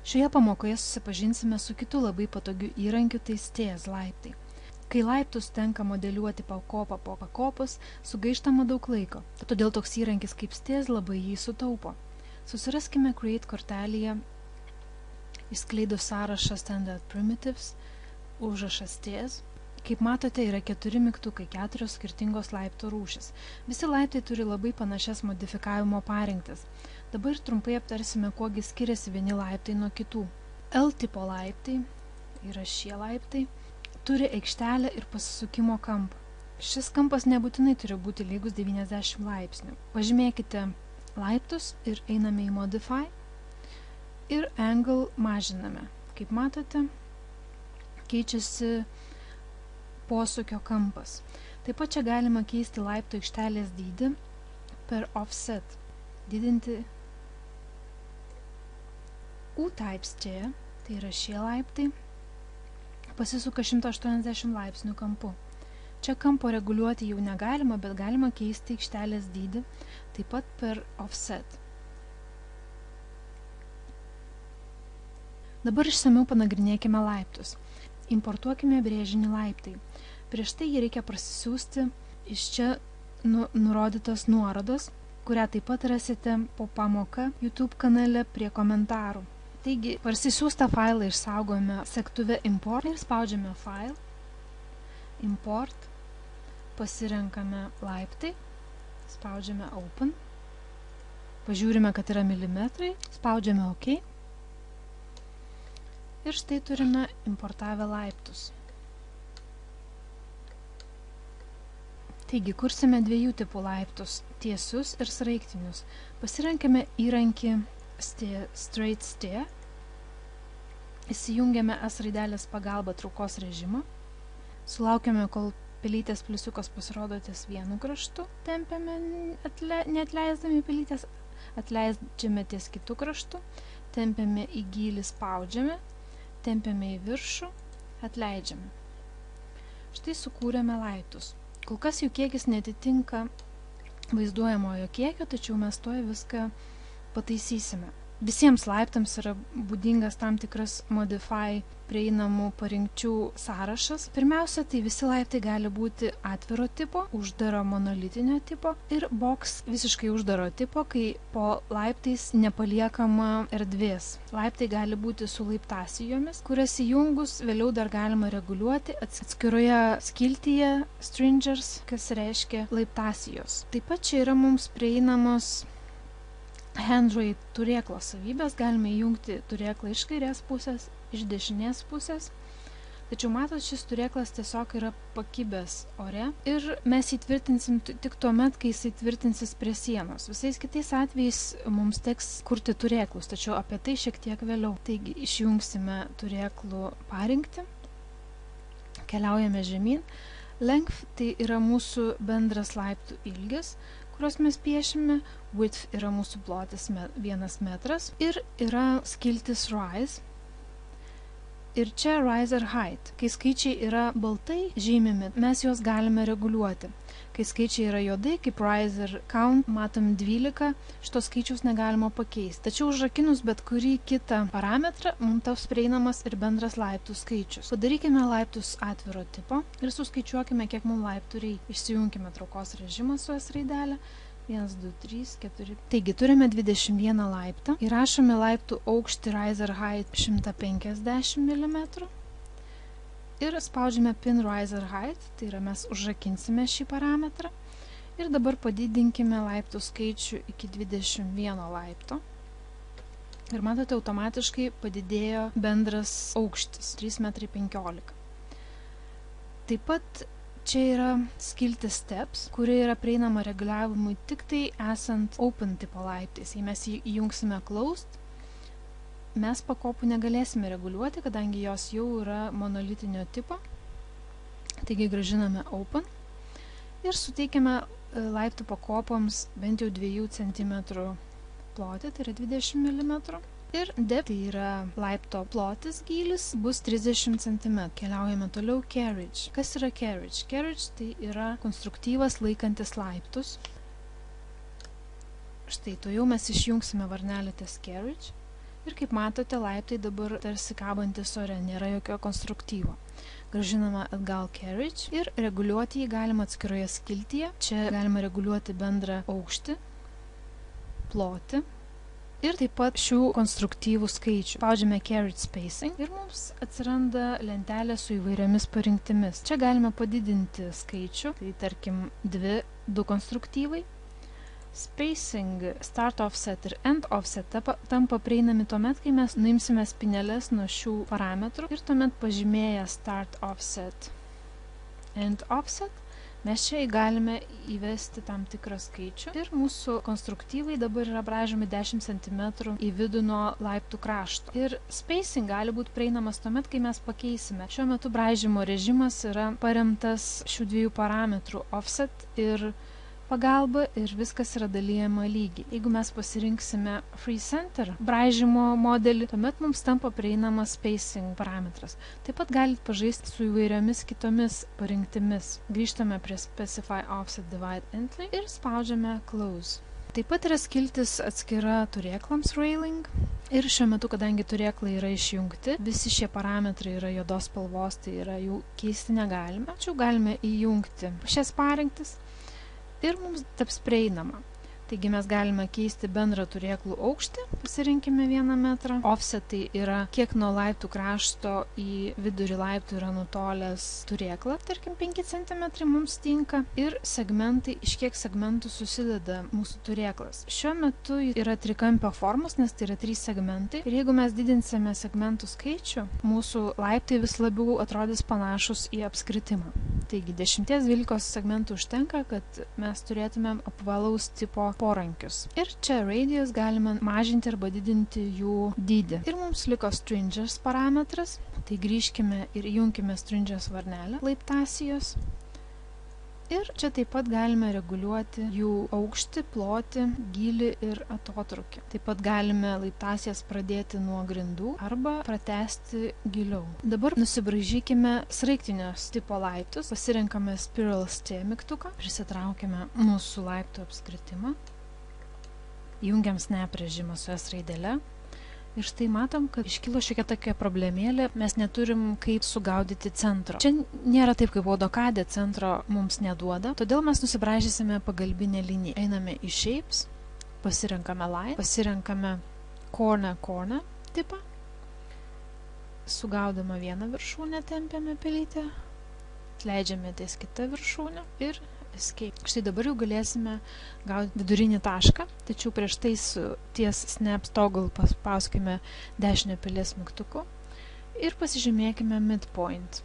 Šioje pamokoje susipažinsime su kitu labai patogiu įrankiu, tai stairs laiptai. Kai laiptus tenka modeliuoti pakopą po pakopos, sugaištama daug laiko, todėl toks įrankis kaip stairs labai jį sutaupo. Susiraskime Create kortelėje, išskleidus sąrašą Standard Primitives, užrašą stairs. Kaip matote, yra 4 mygtukai, 4 skirtingos laiptų rūšis. Visi laiptai turi labai panašias modifikavimo parinktis. Dabar trumpai aptarsime, kuogi skiriasi vieni laiptai nuo kitų. L tipo laiptai, yra šie laiptai, turi aikštelę ir pasisukimo kampą. Šis kampas nebūtinai turi būti lygus 90 laipsnių. Pažymėkite laiptus ir einame į Modify ir Angle mažiname. Kaip matote, keičiasi posūkio kampas. Taip pat čia galima keisti laiptų aikštelės dydį per Offset, didinti U-type stair, tai yra šie laiptai, pasisuka 180 laipsnių kampu. Čia kampo reguliuoti jau negalima, bet galima keisti aikštelės dydį taip pat per Offset. Dabar išsamiau panagrinėkime laiptus. Importuokime brėžinį laiptai. Prieš tai jį reikia prasisiųsti iš čia nurodytos nuorodos, kurią taip pat rasite po pamoka YouTube kanale prie komentarų. Taigi, parsisiųstą failą išsaugojame segtuve Import ir spaudžiame File, Import, pasirenkame laiptai, spaudžiame Open, pažiūrime, kad yra milimetrai, spaudžiame OK. Ir štai turime importavę laiptus. Taigi, kursime 2 tipų laiptus, tiesius ir sraigtinius. Pasirenkame įrankį Straight Stair, įsijungiame S raidelės pagalba traukos režimą, sulaukiame, kol pelytės pliusiukas pasirodo ties vienu kraštu, tempiame neatleisdami pelytės, atleidžiame ties kitu kraštu, tempiame į gylį, spaudžiame, tempiame į viršų, atleidžiame. Štai sukūrėme laiptus. Kol kas jų kiekis netitinka vaizduojamojo kiekio, tačiau mes tuoj viską pataisysime. Visiems laiptams yra būdingas tam tikras Modify prieinamų parinkčių sąrašas. Pirmiausia, tai visi laiptai gali būti atviro tipo, uždaro monolitinio tipo ir box visiškai uždaro tipo, kai po laiptais nepaliekama erdvės. Laiptai gali būti su laiptasijomis, kurias įjungus vėliau dar galima reguliuoti atskiroje skiltyje Stringers, kas reiškia laiptasijos. Taip pat čia yra mums prieinamos Handroid turėklo savybės, galime įjungti turėklą iš kairės pusės, iš dešinės pusės, tačiau matot, šis turėklas tiesiog yra pakibęs ore ir mes įtvirtinsim tik tuomet, kai jis įtvirtinsis prie sienos. Visais kitais atvejais mums teks kurti turėklus, tačiau apie tai šiek tiek vėliau. Taigi išjungsime turėklų parinkti, keliaujame žemyn. Length tai yra mūsų bendras laiptų ilgis, kuriuos mes piešime, width yra mūsų plotis 1 metras ir yra skiltis rise ir čia rise ir height. Kai skaičiai yra baltai žymimi, mes juos galime reguliuoti. Kai skaičiai yra juodai, kaip rise ir count, matom 12, šito skaičiaus negalima pakeisti. Tačiau užrakinus bet kurį kitą parametrą, mums taps prieinamas ir bendras laiptų skaičius. Padarykime laiptus atviro tipo ir suskaičiuokime, kiek mums laiptų reikia. Išsijunkime traukos režimą su S raidelė. 1, 2, 3, 4. Taigi turime 21 laiptą. Įrašome laiptų aukštį rise ir height 150 mm. Ir spaudžiame Pin Rise ir Height, tai yra mes užrakinsime šį parametrą. Ir dabar padidinkime laiptų skaičių iki 21 laipto. Ir matote, automatiškai padidėjo bendras aukštis 3,15 m. Taip pat čia yra skiltis Steps, kuri yra prieinama reguliavimui tik tai esant Open tipo laiptais. Jei mes jį įjungsime Closed, mes pakopų negalėsime reguliuoti, kadangi jos jau yra monolitinio tipo. Taigi grąžiname Open ir suteikiame laiptų pakopoms bent jau 2 cm plotį, tai yra 20 mm. Ir depth, tai yra laipto plotis, gylis, bus 30 cm. Keliaujame toliau Carriage. Kas yra Carriage? Carriage tai yra konstruktyvas laikantis laiptus. Štai, to jau mes išjungsime varnelę ties Carriage. Ir kaip matote, laiptai dabar tarsi kabantis ore, nėra jokio konstruktyvo. Grąžinama atgal carriage ir reguliuoti jį galima atskiroje skiltyje. Čia galima reguliuoti bendrą aukštį, plotį ir taip pat šių konstruktyvų skaičių. Spaudžiame carriage spacing ir mums atsiranda lentelė su įvairiomis parinktimis. Čia galime padidinti skaičių, tai tarkim 2 konstruktyvai. Spacing, start offset ir end offset tampa prieinami tuomet, kai mes nuimsime spynelės nuo šių parametrų ir tuomet pažymėję start offset, end offset, mes čia galime įvesti tam tikrą skaičių ir mūsų konstruktyvai dabar yra braižomi 10 cm į vidų nuo laiptų krašto. Ir spacing gali būti prieinamas tuomet, kai mes pakeisime. Šiuo metu braižymo režimas yra paremtas šių 2 parametrų offset ir pagalba ir viskas yra dalijama lygiai. Jeigu mes pasirinksime free center braižymo modelį, tuomet mums tampa prieinamas spacing parametras. Taip pat galite pažaisti su įvairiomis kitomis parinktimis. Grįžtame prie specify offset divide entry ir spaudžiame close. Taip pat yra skiltis atskira turėklams railing. Ir šiuo metu, kadangi turėklai yra išjungti, visi šie parametrai yra juodos spalvos, tai yra jų keisti negalime. Tačiau galime įjungti šias parinktis ir mums taps prieinama. Taigi mes galime keisti bendrą turėklų aukštį, pasirinkime 1 metrą. Offset tai yra kiek nuo laiptų krašto į vidurį laiptų yra nutolęs turėklą, tarkim 5 cm mums tinka. Ir segmentai, iš kiek segmentų susideda mūsų turėklas. Šiuo metu yra trikampio formos, nes tai yra 3 segmentai. Ir jeigu mes didinsime segmentų skaičių, mūsų laiptai vis labiau atrodys panašus į apskritimą. Taigi 10-12 segmentų užtenka, kad mes turėtumėm apvalaus tipo porankius. Ir čia radius galime mažinti arba didinti jų dydį. Ir mums liko stringers parametras, tai grįžkime ir įjunkime stringers varnelę laiptasijos. Ir čia taip pat galime reguliuoti jų aukštį, plotį, gylį ir atotrūkį. Taip pat galime laiptasijas pradėti nuo grindų arba pratęsti giliau. Dabar nusibraižykime sraigtinės tipo laiptus, pasirenkame spiral stair mygtuką, prisitraukime mūsų laiptų apskritimą, įjungiam snap režimą su S raidele. Ir štai matom, kad iškilo šiokia tokia problemėlė, mes neturim kaip sugaudyti centro. Čia nėra taip, kaip AutoCAD centro mums neduoda, todėl mes nusibraižysime pagalbinę liniją. Einame į Shapes, pasirenkame Line, pasirenkame Corner tipą, sugaudama vieną viršūnę, tempiame pelytę, leidžiame ties kitą viršūnę ir Escape. Štai dabar jau galėsime gauti vidurinį tašką, tačiau prieš tai ties Snap Toggle paspauskime dešinę pilies mygtuku ir pasižymėkime midpoint.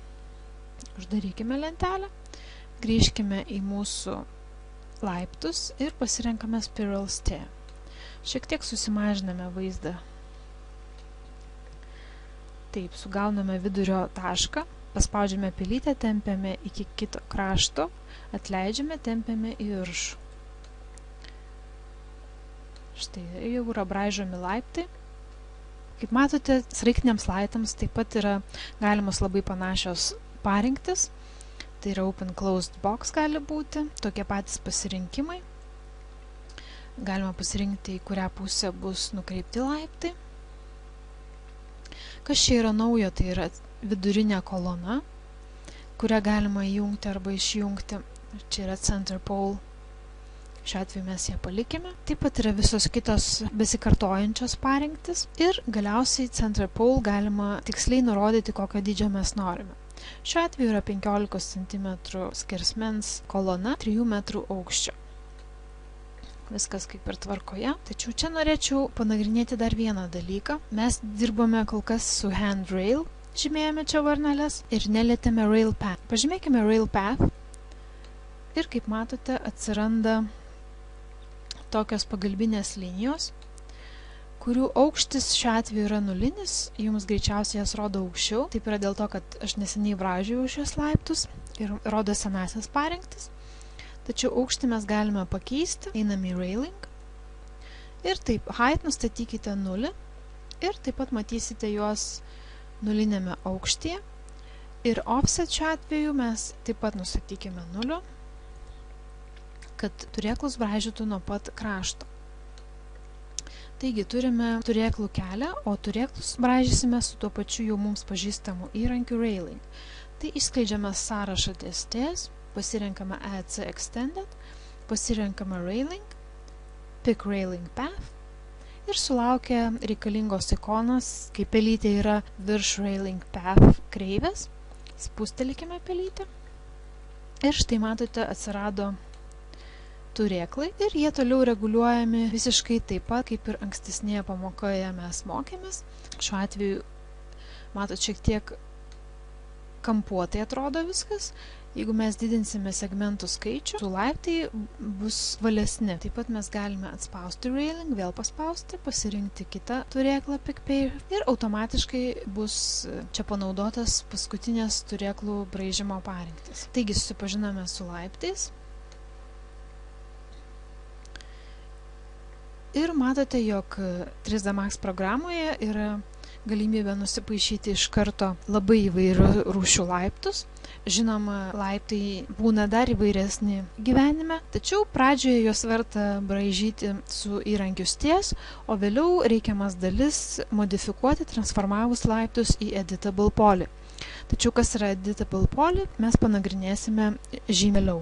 Uždarykime lentelę, grįžkime į mūsų laiptus ir pasirenkame Spiral Stair. Šiek tiek susimažiname vaizdą. Taip, sugauname vidurio tašką, paspaudžiame pilytę, tempiame iki kito krašto, atleidžiame, tempiame į viršų. Štai jau yra braižomi laiptai. Kaip matote, sraigtiniams laiptams taip pat yra galimos labai panašios parinktis. Tai yra open closed box gali būti, tokie patys pasirinkimai. Galima pasirinkti, į kurią pusę bus nukreipti laiptai. Kas čia yra naujo, tai yra vidurinė kolona, kurią galima įjungti arba išjungti. Čia yra center pole. Šiuo atveju mes ją palikime. Taip pat yra visos kitos besikartojančios parinktis. Ir galiausiai center pole galima tiksliai nurodyti, kokio dydžio mes norime. Šiuo atveju yra 15 cm skersmens kolona, 3 metrų aukščio. Viskas kaip ir tvarkoje. Tačiau čia norėčiau panagrinėti dar vieną dalyką. Mes dirbame kol kas su handrail, žymėjome čia varneles ir nelietėme rail path. Pažymėkime rail path ir kaip matote atsiranda tokios pagalbinės linijos, kurių aukštis šiuo atveju yra nulinis, jums greičiausiai jas rodo aukščiau. Taip yra dėl to, kad aš neseniai braižiau šios laiptus ir rodo senasias parinktis. Tačiau aukštį mes galime pakeisti, einame į railing ir taip, height nustatykite 0 ir taip pat matysite juos nulinėme aukštyje. Ir offset šiuo atveju mes taip pat nustatykime 0, kad turėklus braižytų nuo pat krašto. Taigi turime turėklų kelią, o turėklus braižysime su tuo pačiu jau mums pažįstamu įrankiu railing. Tai išskleidžiame sąrašą ties, pasirenkame EC Extended, pasirenkame railing, pick railing path ir sulaukia reikalingos ikonos, kai pelytė yra virš railing path kreivės. Spustelėkime pelytę. Ir štai matote, atsirado turėklai ir jie toliau reguliuojami visiškai taip pat, kaip ir ankstesnėje pamokoje mes mokėmės. Šiuo atveju, matot, šiek tiek kampuotai atrodo viskas. Jeigu mes didinsime segmentų skaičių, su laiptai bus valesni. Taip pat mes galime atspausti railing, vėl paspausti, pasirinkti kitą turėklą pick pair ir automatiškai bus čia panaudotas paskutinės turėklų braižymo parinktis. Taigi susipažinome su laiptais. Ir matote, jog 3D Max programoje yra galimybė nusipaišyti iš karto labai įvairių rūšių laiptus. Žinoma, laiptai būna dar įvairesni gyvenime, tačiau pradžioje juos verta braižyti su įrankiu ties, o vėliau reikiamas dalis modifikuoti, transformavus laiptus į editable poly. Tačiau kas yra editable poly, mes panagrinėsime žymiai vėliau.